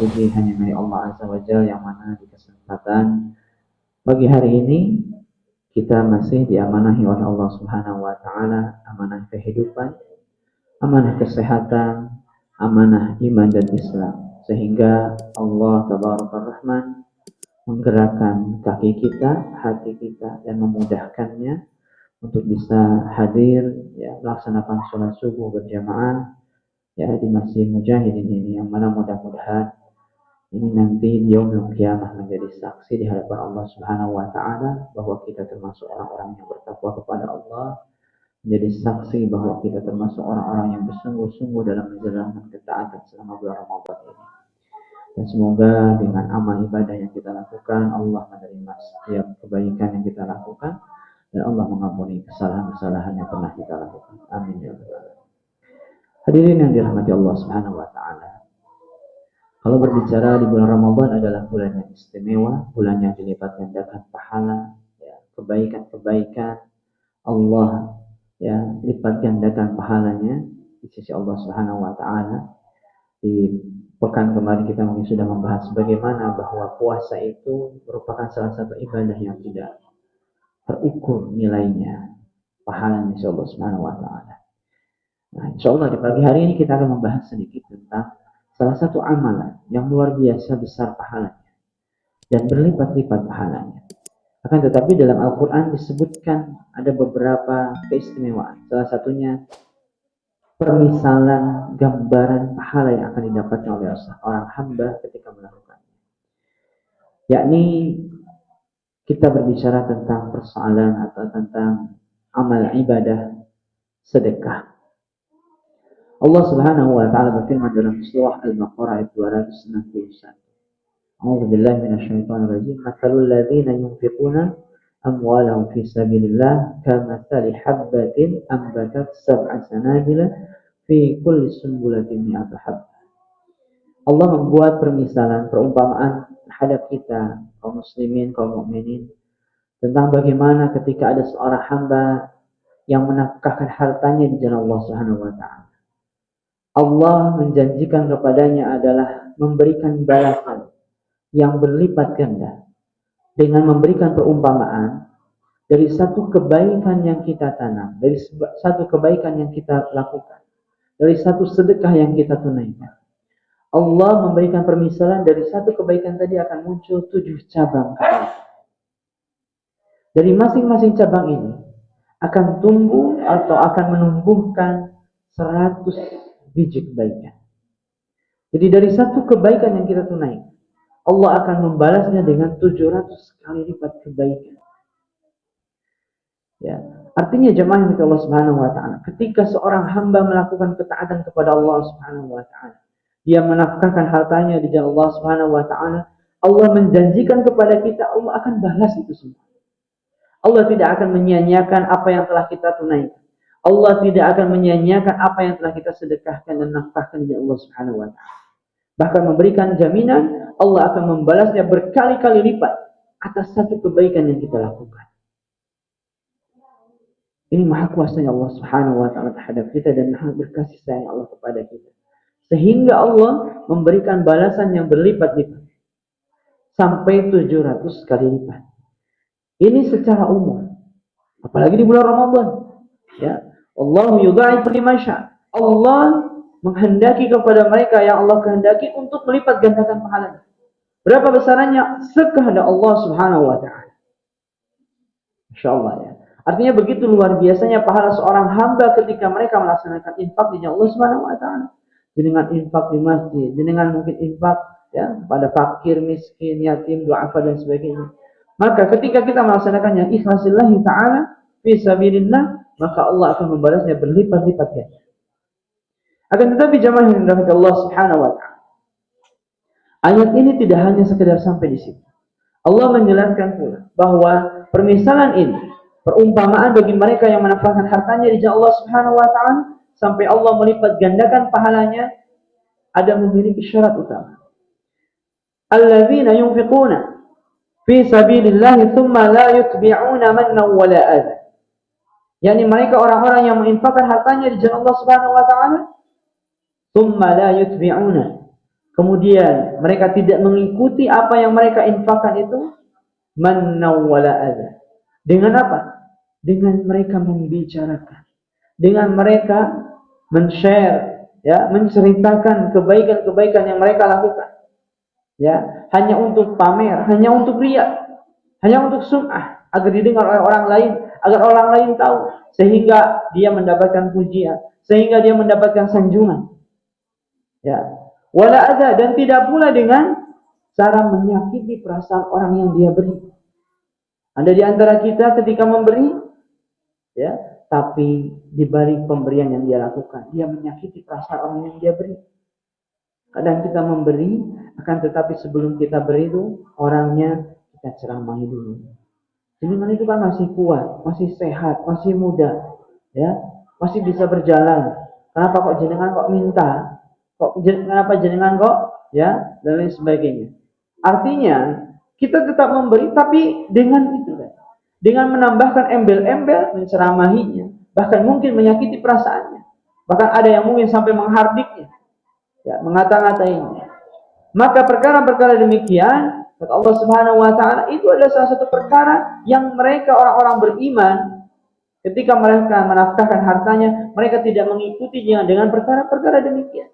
puji hanya milik Allah Azza wa Jalla, yang mana di kesempatan pagi hari ini kita masih diamanahi oleh Allah Subhanahu wa taala amanah kehidupan, amanah kesehatan, amanah iman dan Islam, sehingga Allah Tabaraka Rahman menggerakkan kaki kita, hati kita, dan memudahkannya untuk bisa hadir melaksanakan sholat subuh berjamaah di Masjid Mujahidin ini, yang mana mudah-mudahan ini nanti di yaumul qiyamah menjadi saksi di hadapan Allah Subhanahu wa taala bahwa kita termasuk orang-orang yang bertakwa kepada Allah, menjadi saksi bahwa kita termasuk orang-orang yang bersungguh-sungguh dalam menjalankan ketaatan selama bulan Ramadan ini. Dan semoga dengan amal ibadah yang kita lakukan, Allah menerima setiap kebaikan yang kita lakukan, dan Allah mengampuni kesalahan-kesalahan yang pernah kita lakukan. Amin ya rabbal alamin. Hadirin yang dirahmati Allah Subhanahu wa taala. Kalau berbicara di bulan Ramadan adalah bulan yang istimewa, bulan yang dilipat gandakan pahala, kebaikan-kebaikan Allah lipat gandakan pahalanya di sisi Allah Subhanahu wa taala. Di pekan kemarin kita mungkin sudah membahas bagaimana bahwa puasa itu merupakan salah satu ibadah yang tidak terukur nilainya, pahalanya insya Allah Subhanahu wa taala. Nah, insya Allah di pagi hari ini kita akan membahas sedikit tentang salah satu amalan yang luar biasa besar pahalanya dan berlipat-lipat pahalanya. Akan tetapi dalam Al-Quran disebutkan ada beberapa keistimewaan. Salah satunya permisalan gambaran pahala yang akan didapatkan oleh seorang hamba ketika melakukannya. Yakni kita berbicara tentang persoalan atau tentang amal ibadah sedekah. Allah Subhanahu wa taala berfirman dalam surah Al-Baqarah ayat 261. A'udzu billahi minasyaitonir rajim. Matsalul ladzina yunfiquna amwalahum fi sabilillah kamatsali habbatin ambatat sab'a sanabila fi kulli sunbulatin mi'atu habbah. Allah membuat permisalan, perumpamaan terhadap kita kaum muslimin, kaum mukminin, tentang bagaimana ketika ada seorang hamba yang menafkahkan hartanya di jalan Allah Subhanahu wa taala. Allah menjanjikan kepadanya adalah memberikan balasan yang berlipat ganda dengan memberikan perumpamaan dari satu kebaikan yang kita tanam, dari satu kebaikan yang kita lakukan, dari satu sedekah yang kita tunaikan. Allah memberikan permisalan dari satu kebaikan tadi akan muncul 7 cabang kebaikan. Dari masing-masing cabang ini akan tumbuh atau akan menumbuhkan 100 biji kebaikan. Jadi dari satu kebaikan yang kita tunaikan, Allah akan membalasnya dengan 700 kali lipat kebaikan. Ya, artinya jemaah yang Allah Subhanahu wa taala, ketika seorang hamba melakukan ketaatan kepada Allah Subhanahu wa taala, dia menafkahkan hartanya di jalan Allah Subhanahu wa taala, Allah menjanjikan kepada kita Allah akan balas itu semua. Allah tidak akan menyia-nyiakan apa yang telah kita tunaikan. Allah tidak akan menyia-nyiakan apa yang telah kita sedekahkan dan nafkahkan di Allah Subhanahu wa taala. Bahkan memberikan jaminan Allah akan membalasnya berkali-kali lipat atas satu kebaikan yang kita lakukan. Ini maha kuasanya Allah Subhanahu wa taala terhadap kita dan maha berkasih sayang Allah kepada kita. Sehingga Allah memberikan balasan yang berlipat-lipat sampai 700 kali lipat. Ini secara umum. Apalagi di bulan Ramadan. Ya, Allah yudha'if liman syaa'. Allah menghendaki kepada mereka yang Allah kehendaki untuk melipat gandakan pahalanya. Berapa besarannya? Sekehendak Allah Subhanahu wa taala. Masyaallah ya. Artinya begitu luar biasanya pahala seorang hamba ketika mereka melaksanakan infak di jalan Allah Subhanahu wa taala. Dengan infak di masjid, dengan mungkin infak pada fakir, miskin, yatim, du'afa dan sebagainya. Maka ketika kita melaksanakannya ikhlasillahi ta'ala fi sabilillah, maka Allah akan membalasnya berlipat-lipat ganda. Akan tetapi jemaah yang dirahmati Allah Subhanahu wa taala, ayat ini tidak hanya sekedar sampai di situ. Allah menjelaskan pula bahwa permisalan ini, perumpamaan bagi mereka yang menafkahkan hartanya di jalan Allah Subhanahu wa taala sampai Allah melipat gandakan pahalanya, ada memiliki syarat utama. Alladzina yunfiquna fi sabilillah thumma la yutbi'una manna wala adha. Yani mereka orang-orang yang menginfakkan hartanya di jalan Allah Subhanahu wa taala, thumma la yutbi'una, kemudian mereka tidak mengikuti apa yang mereka infakkan itu, mannaw wala adza. Dengan apa? Dengan mereka membicarakan, dengan mereka men-share, ya, menceritakan kebaikan-kebaikan yang mereka lakukan, ya, hanya untuk pamer, hanya untuk riya, hanya untuk sum'ah, agar didengar oleh orang lain, agar orang lain tahu, sehingga dia mendapatkan pujian, sehingga dia mendapatkan sanjungan, ya. Wala adza, dan tidak pula dengan cara menyakiti perasaan orang yang dia beri. Ada di antara kita ketika memberi, ya, tapi di balik pemberian yang dia lakukan, dia menyakiti perasaan orang yang dia beri. Kadang kita memberi, akan tetapi sebelum kita beri itu, orangnya kita ceramahi dulu. Jenengan itu kan masih kuat, masih sehat, masih muda, ya, masih bisa berjalan. Kenapa kok jenengan kok minta? Kenapa jenengan kok, ya, dan lain sebagainya. Artinya kita tetap memberi, tapi dengan itu, dengan menambahkan embel-embel, menceramahinya, bahkan mungkin menyakiti perasaannya, bahkan ada yang mungkin sampai menghardiknya, ya, mengata-ngatainya. Maka perkara-perkara demikian, kata Allah Subhanahu wa taala, itu adalah salah satu perkara yang mereka orang-orang beriman ketika mereka menafkahkan hartanya, mereka tidak mengikutinya dengan perkara-perkara demikian.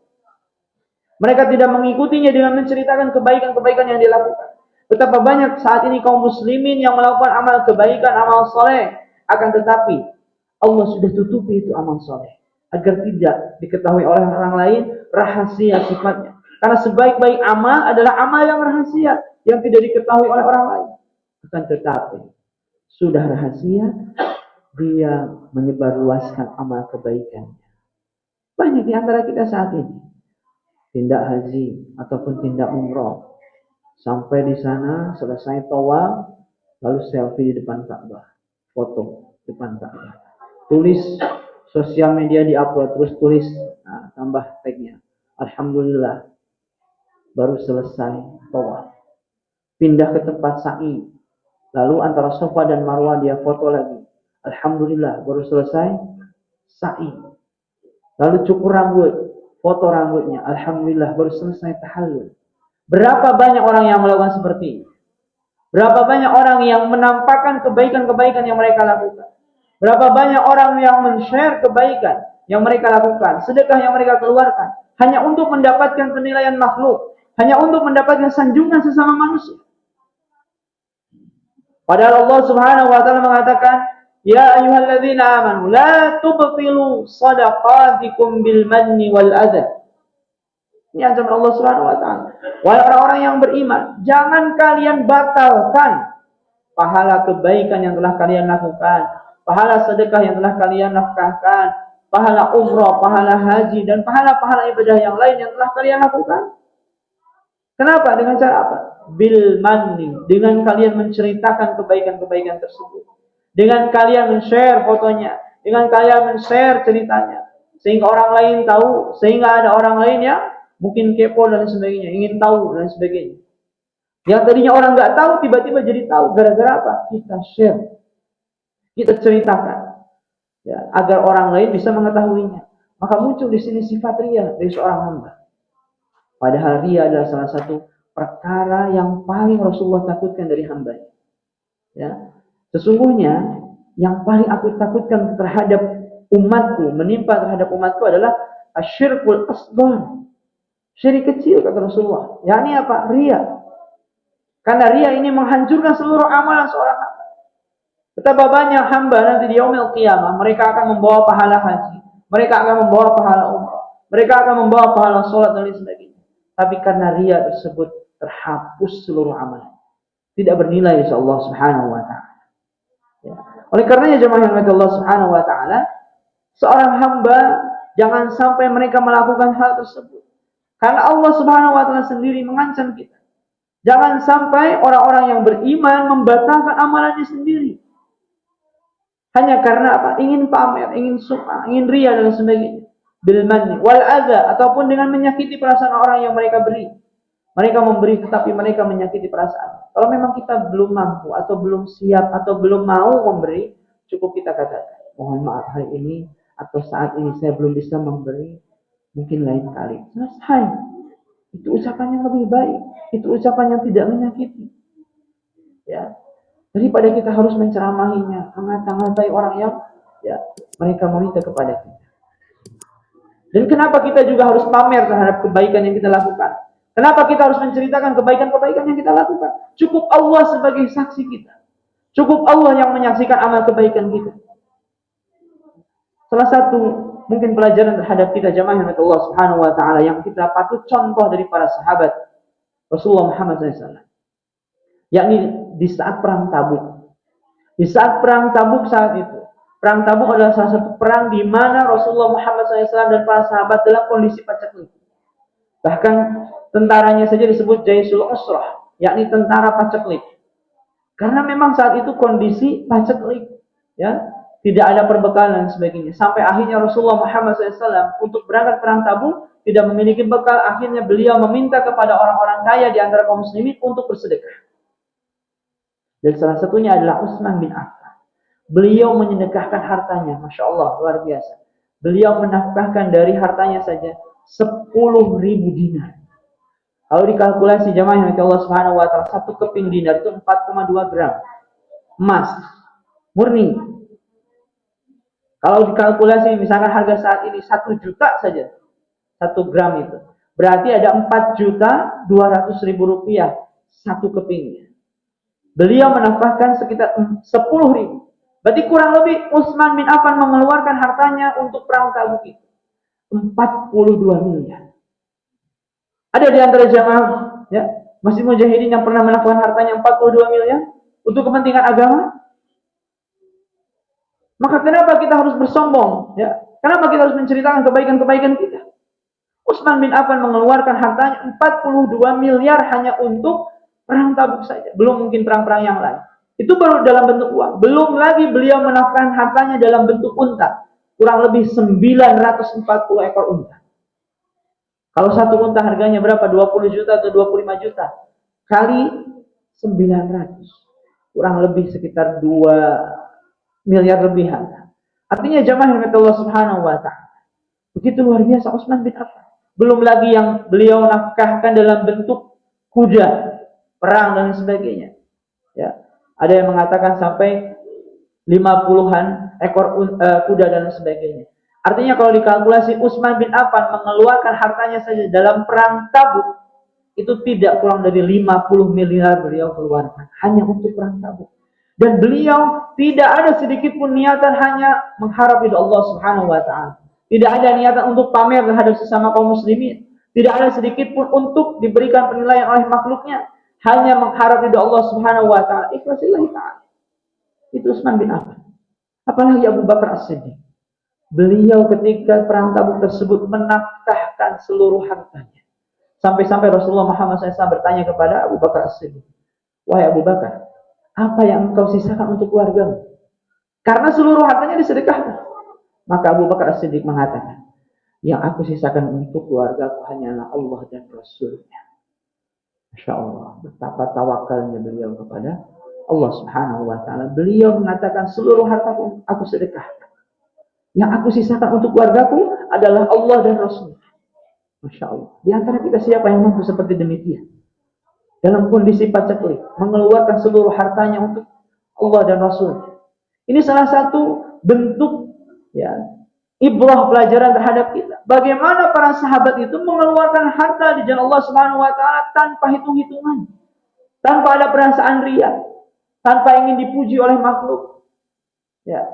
Mereka tidak mengikutinya dengan menceritakan kebaikan-kebaikan yang dilakukan. Betapa banyak saat ini kaum muslimin yang melakukan amal kebaikan, amal soleh, akan tetapi Allah sudah tutupi itu amal soleh agar tidak diketahui oleh orang lain, rahasia sifatnya. Karena sebaik-baik amal adalah amal yang rahasia, yang tidak diketahui oleh orang lain. Akan tetapi sudah rahasia, dia menyebarluaskan amal kebaikannya. Banyak di antara kita saat ini tindak haji ataupun tindak umroh, sampai di sana selesai tawaf, lalu selfie di depan Ka'bah, foto depan Ka'bah, tulis sosial media diupload, terus tulis, nah, tambah tagnya, alhamdulillah baru selesai tawaf, pindah ke tempat sa'i, lalu antara Safa dan Marwah dia foto lagi, alhamdulillah baru selesai sa'i, lalu cukur rambut, foto rambutnya, alhamdulillah baru selesai tahallul. Berapa banyak orang yang melakukan seperti ini? Berapa banyak orang yang menampakkan kebaikan-kebaikan yang mereka lakukan? Berapa banyak orang yang men-share kebaikan yang mereka lakukan, sedekah yang mereka keluarkan, hanya untuk mendapatkan penilaian makhluk, hanya untuk mendapatkan sanjungan sesama manusia. Padahal Allah Subhanahu wa taala mengatakan, "Ya ayyuhalladzina amanu la tubtilu shadaqatikum bil manni wal adza." Ini ancaman Allah Subhanahu wa taala. Wahai orang-orang yang beriman, jangan kalian batalkan pahala kebaikan yang telah kalian lakukan, pahala sedekah yang telah kalian nafkahkan, pahala umrah, pahala haji, dan pahala-pahala ibadah yang lain yang telah kalian lakukan. Kenapa? Dengan cara apa? Bil manni, dengan kalian menceritakan kebaikan-kebaikan tersebut, dengan kalian men-share fotonya, dengan kalian men-share ceritanya, sehingga orang lain tahu, sehingga ada orang lain yang mungkin kepo dan sebagainya, ingin tahu dan sebagainya. Yang tadinya orang nggak tahu, tiba-tiba jadi tahu. Gara-gara apa? Kita share, kita ceritakan, ya, agar orang lain bisa mengetahuinya. Maka muncul di sini sifat riya dari seorang hamba. Padahal riya adalah salah satu perkara yang paling Rasulullah takutkan dari hamba. Ya, sesungguhnya yang paling aku takutkan terhadap umatku, menimpa terhadap umatku adalah asyirkul asghar. Syirik kecil, kata Rasulullah. Yakni apa? Riya. Karena riya ini menghancurkan seluruh amalan seorang hamba. Betapa banyak hamba nanti di yaumil qiyamah, mereka akan membawa pahala haji, mereka akan membawa pahala umrah, mereka akan membawa pahala sholat dan lain sebagainya. Tapi karena riya tersebut terhapus seluruh amalan, tidak bernilai insya Allah Subhanahu wa taala. Ya. Oleh karenanya jemaah yang dirahmati Allah Subhanahu wa taala, seorang hamba jangan sampai mereka melakukan hal tersebut. Karena Allah Subhanahu wa taala sendiri mengancam kita. Jangan sampai orang-orang yang beriman membatalkan amalannya sendiri. Hanya karena apa? Ingin pamer, ingin sum'ah, ingin riya dan sebagainya. Bil manni wal adza, ataupun dengan menyakiti perasaan orang yang mereka beri. Mereka memberi tetapi mereka menyakiti perasaan. Kalau memang kita belum mampu atau belum siap atau belum mau memberi, cukup kita katakan, mohon maaf hari ini atau saat ini saya belum bisa memberi, mungkin lain kali. Selesai. Itu ucapan yang lebih baik. Itu ucapan yang tidak menyakiti. Ya. Daripada kita harus menceramahinya, mengata-ngatai orang yang ya mereka meminta kepada kita. Dan kenapa kita juga harus pamer terhadap kebaikan yang kita lakukan? Kenapa kita harus menceritakan kebaikan-kebaikan yang kita lakukan? Cukup Allah sebagai saksi kita. Cukup Allah yang menyaksikan amal kebaikan kita. Salah satu mungkin pelajaran terhadap kita jamaah yang Allah Subhanahu wa taala yang kita patut contoh dari para sahabat Rasulullah Muhammad SAW. Yakni di saat perang Tabuk. Di saat perang Tabuk saat itu. Perang Tabuk adalah salah satu perang di mana Rasulullah Muhammad SAW dan para sahabat dalam kondisi paceklik. Bahkan tentaranya saja disebut Jaisul Usrah, yakni tentara paceklik. Karena memang saat itu kondisi paceklik, ya, tidak ada perbekalan dan sebagainya. Sampai akhirnya Rasulullah Muhammad SAW untuk berangkat perang Tabuk tidak memiliki bekal. Akhirnya beliau meminta kepada orang-orang kaya di antara kaum muslimin untuk bersedekah. Dan salah satunya adalah Utsman bin Affan. Beliau menyedekahkan hartanya, Masya Allah, luar biasa. Beliau menafkahkan dari hartanya saja 10.000 dinar. Kalau dikalkulasi jamaah yang Allah Subhanahu wa taala, satu keping dinar itu 4,2 gram emas murni. Kalau dikalkulasi misalkan harga saat ini 1 juta saja 1 gram itu, berarti ada 4.200.000 rupiah satu kepingnya. Beliau menafkahkan sekitar 10.000. Berarti kurang lebih Utsman bin Affan mengeluarkan hartanya untuk perang Tabuk itu 42 miliar. Ada di antara jamaah ya, masih mujahidin yang pernah menafkahkan hartanya 42 miliar untuk kepentingan agama? Maka kenapa kita harus bersombong? Ya, kenapa kita harus menceritakan kebaikan-kebaikan kita? Utsman bin Affan mengeluarkan hartanya 42 miliar hanya untuk perang Tabuk saja. Belum mungkin perang-perang yang lain. Itu baru dalam bentuk uang. Belum lagi beliau menafkahkan hartanya dalam bentuk unta. Kurang lebih 940 ekor unta. Kalau satu unta harganya berapa? 20 juta atau 25 juta. Kali 900. Kurang lebih sekitar 2 miliar lebih harga. Artinya jamaah yang Allah Subhanahu wa taala. Begitu luar biasa Utsman bin Affan. Belum lagi yang beliau nafkahkan dalam bentuk kuda, perang dan sebagainya. Ya. Ada yang mengatakan sampai 50-an ekor kuda dan sebagainya. Artinya kalau dikalkulasi Utsman bin Affan mengeluarkan hartanya saja dalam perang Tabuk itu tidak kurang dari 50 miliar beliau keluarkan hanya untuk perang Tabuk. Dan beliau tidak ada sedikit pun niatan hanya mengharap ridha Allah Subhanahu wa taala. Tidak ada niatan untuk pamer terhadap sesama kaum muslimin. Tidak ada sedikit pun untuk diberikan penilaian oleh makhluknya. Hanya mengharap ridha Allah Subhanahu wa taala. Ikhlasillah ta'ala. Itu Utsman bin Affan. Apalagi Abu Bakar As-Siddiq. Beliau ketika perang Tabuk tersebut menafkahkan seluruh hartanya. Sampai-sampai Rasulullah Muhammad SAW bertanya kepada Abu Bakar As-Siddiq. Wahai Abu Bakar, apa yang engkau sisakan untuk keluargamu? Karena seluruh hartanya disedekahkan. Maka Abu Bakar As-Siddiq mengatakan, yang aku sisakan untuk keluargaku hanyalah Allah dan Rasulnya. Masya Allah, betapa tawakalnya beliau kepada Allah Subhanahu wa taala. Beliau mengatakan seluruh hartaku aku sedekahkan. Yang aku sisakan untuk keluargaku adalah Allah dan Rasulnya. Masya Allah. Di antara kita siapa yang mampu seperti demikian? Dalam kondisi paceklik, mengeluarkan seluruh hartanya untuk Allah dan Rasulnya. Ini salah satu bentuk ya ibrah pelajaran terhadap kita. Bagaimana para sahabat itu mengeluarkan harta di jalan Allah Subhanahu wa taala tanpa hitung-hitungan. Tanpa ada perasaan ria, tanpa ingin dipuji oleh makhluk. Ya,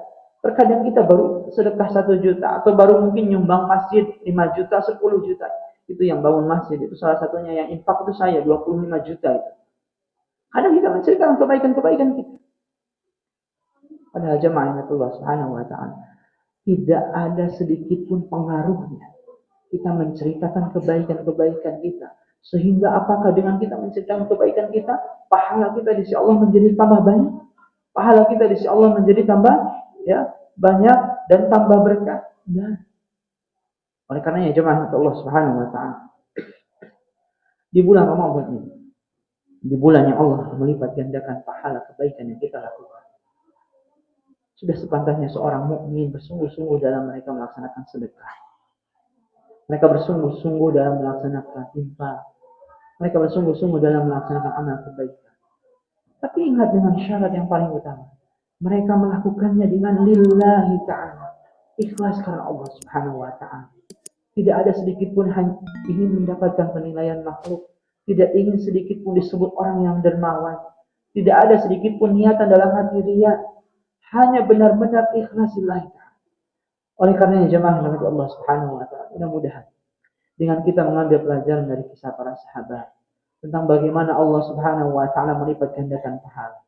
terkadang kita baru sedekah 1 juta atau baru mungkin nyumbang masjid 5 juta, 10 juta. Itu yang bangun masjid, itu salah satunya yang infak itu saya 25 juta itu. Kadang kita menceritakan kebaikan-kebaikan kita. Padahal jemaah Allah Subhanahu wa taala tidak ada sedikit pun pengaruhnya kita menceritakan kebaikan-kebaikan kita. Sehingga apakah dengan kita menceritakan kebaikan kita, pahala kita di sisi Allah menjadi tambah banyak? Pahala kita di sisi Allah menjadi tambah ya banyak dan tambah berkah? Nah. Oleh karenanya jemaah Allah Subhanahu wa taala di bulan Ramadan ini, di bulan yang Allah melipat gandakan pahala kebaikan yang kita lakukan. Sudah sepantasnya seorang mukmin bersungguh-sungguh dalam mereka melaksanakan sedekah. Mereka bersungguh-sungguh dalam melaksanakan infak. Mereka bersungguh-sungguh dalam melaksanakan amal kebaikan. Tapi ingat dengan syarat yang paling utama. Mereka melakukannya dengan lillahi ta'ala. Ikhlas karena Allah subhanahu wa ta'ala. Tidak ada sedikit pun ingin mendapatkan penilaian makhluk. Tidak ingin sedikit pun disebut orang yang dermawan. Tidak ada sedikit pun niatan dalam hati riya. Hanya benar-benar ikhlas lillahi ta'ala. Oleh karenanya jemaah dari Allah subhanahu wa ta'ala. Mudah-mudahan dengan kita mengambil pelajaran dari kisah para sahabat tentang bagaimana Allah Subhanahu wa taala melipat gandakan pahala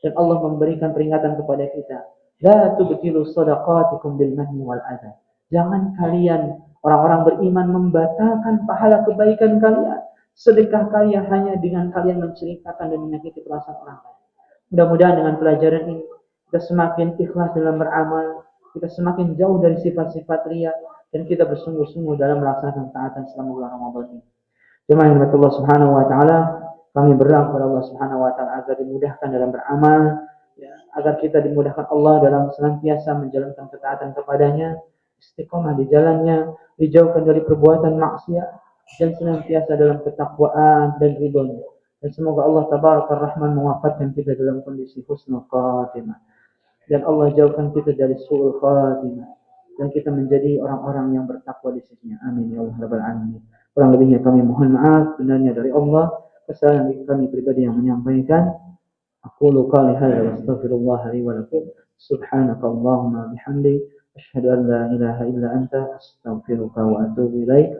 dan Allah memberikan peringatan kepada kita, la tubtilu shadaqatikum bil manni wal adha. Jangan kalian orang-orang beriman membatalkan pahala kebaikan kalian, sedekah kalian hanya dengan kalian menceritakan dan menyakiti perasaan orang lain. Mudah-mudahan dengan pelajaran ini kita semakin ikhlas dalam beramal, kita semakin jauh dari sifat-sifat riya, dan kita bersungguh-sungguh dalam melaksanakan taatan selama bulan Ramadan ini. Jemaah yang dirahmati Allah Subhanahu wa taala, kami berdoa kepada Allah Subhanahu wa taala agar dimudahkan dalam beramal, ya, agar kita dimudahkan Allah dalam senantiasa menjalankan ketaatan kepadanya, istiqomah di jalannya, dijauhkan dari perbuatan maksiat dan senantiasa dalam ketakwaan dan ridhonya. Dan semoga Allah Tabaraka Rahman mewafatkan kita dalam kondisi husnul khatimah. Dan Allah jauhkan kita dari su'ul khatimah. Dan kita menjadi orang-orang yang bertakwa di sisinya. Amin ya Allah Rabbal Alamin. Kurang lebihnya kami mohon maaf, benarnya dari Allah. Kesalahan kami pribadi yang menyampaikan. Aku qali hadza wa astaghfirullah li wa lakum. Subhanaka Allahumma bihamdik. Asyhadu an la ilaha illa anta astaghfiruka wa atubu ilaik.